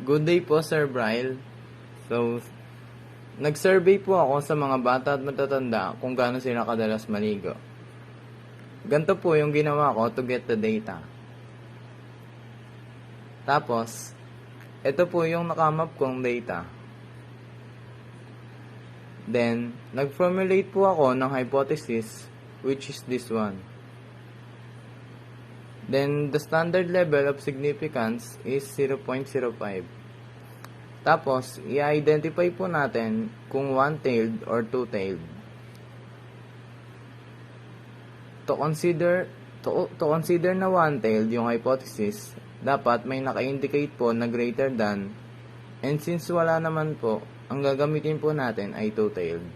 Good day po, Sir Bryle. So, nag-survey po ako sa mga bata at matatanda kung gaano sila kadalas maligo. Ganito po yung ginawa ko to get the data. Tapos, ito po yung nakamap kong data. Then, nag-formulate po ako ng hypothesis, which is this one. Then, the standard level of significance is 0.05. Tapos, i-identify po natin kung one-tailed or two-tailed. To consider na one-tailed yung hypothesis, dapat may naka-indicate po na greater than, and since wala naman po, ang gagamitin po natin ay two-tailed.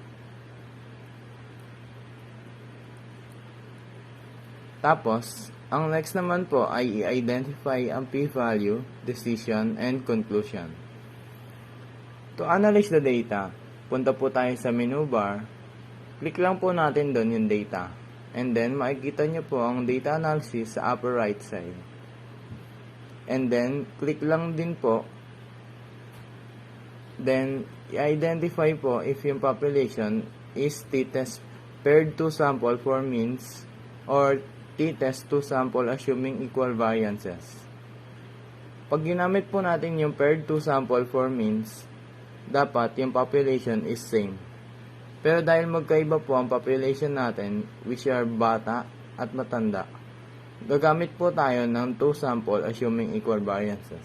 Tapos, ang next naman po ay i-identify ang p-value, decision, and conclusion. To analyze the data, punta po tayo sa menu bar, click lang po natin doon yung data, and then makikita nyo po ang data analysis sa upper right side. And then, click lang din po, then i-identify po if yung population is t-test paired to sample for means or t-test to sample assuming equal variances. Pag ginamit po natin yung paired to sample for means, dapat yung population is same. Pero dahil magkaiba po ang population natin, which are bata at matanda, gagamit po tayo ng to sample assuming equal variances.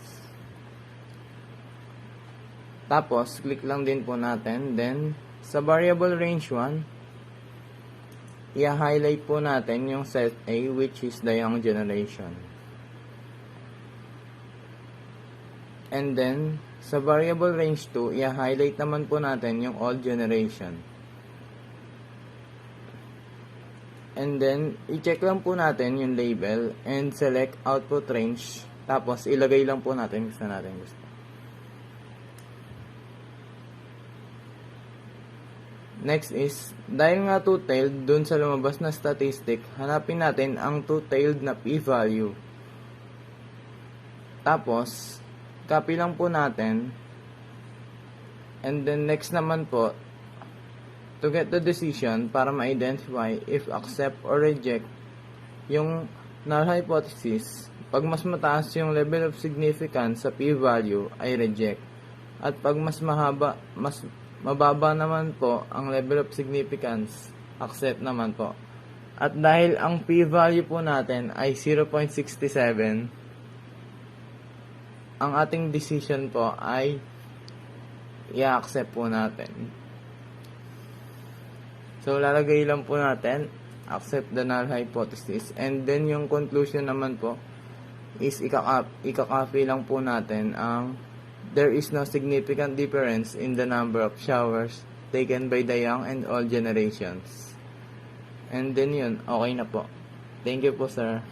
Tapos, click lang din po natin. Then, sa variable range 1, i-highlight po natin yung set A, which is the young generation. And then, sa variable range 2, i-highlight naman po natin yung old generation. And then, i-check lang po natin yung label and select output range. Tapos, ilagay lang po natin gusto natin gusto. Next is, dahil nga two-tailed dun sa lumabas na statistic, hanapin natin ang two-tailed na p-value. Tapos, copy lang po natin. And then next naman po, to get the decision para ma-identify if accept or reject yung null hypothesis, pag mas mataas yung level of significance sa p-value ay reject. At pag mas mababa naman po ang level of significance, accept naman po. At dahil ang p-value po natin ay 0.67, ang ating decision po ay i-accept po natin. So, lalagay lang po natin, accept the null hypothesis. And then, yung conclusion naman po is ika-copy lang po natin ang there is no significant difference in the number of showers taken by the young and old generations. And then yun, okay na po. Thank you po, sir.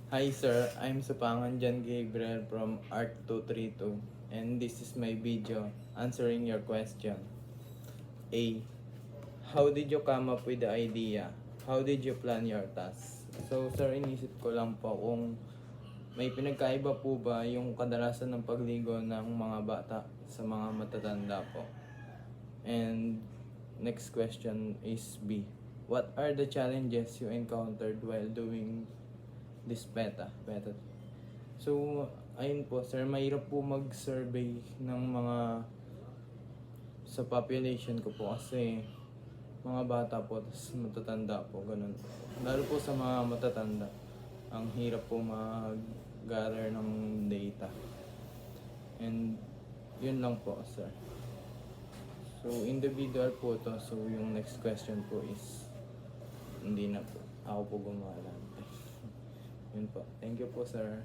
Hi, sir. I'm Supangan John Gabriel from Art 232, and this is my video answering your question. A. How did you come up with the idea? How did you plan your task? So, sir, inisip ko lang po kung may pinagkaiba po ba yung kadalasan ng pagligo ng mga bata sa mga matatanda po? And next question is B. What are the challenges you encountered while doing this beta? So, ayun po sir, mahirap po mag-survey ng mga sa population ko po kasi mga bata po, tapos matatanda po, ganun. Lalo po sa mga matatanda, ang hirap po mag-gather ng data. And yun lang po, sir. So, individual po to. So, yung next question po is hindi na po. Ako po gumawa. Yun po. Thank you po, sir.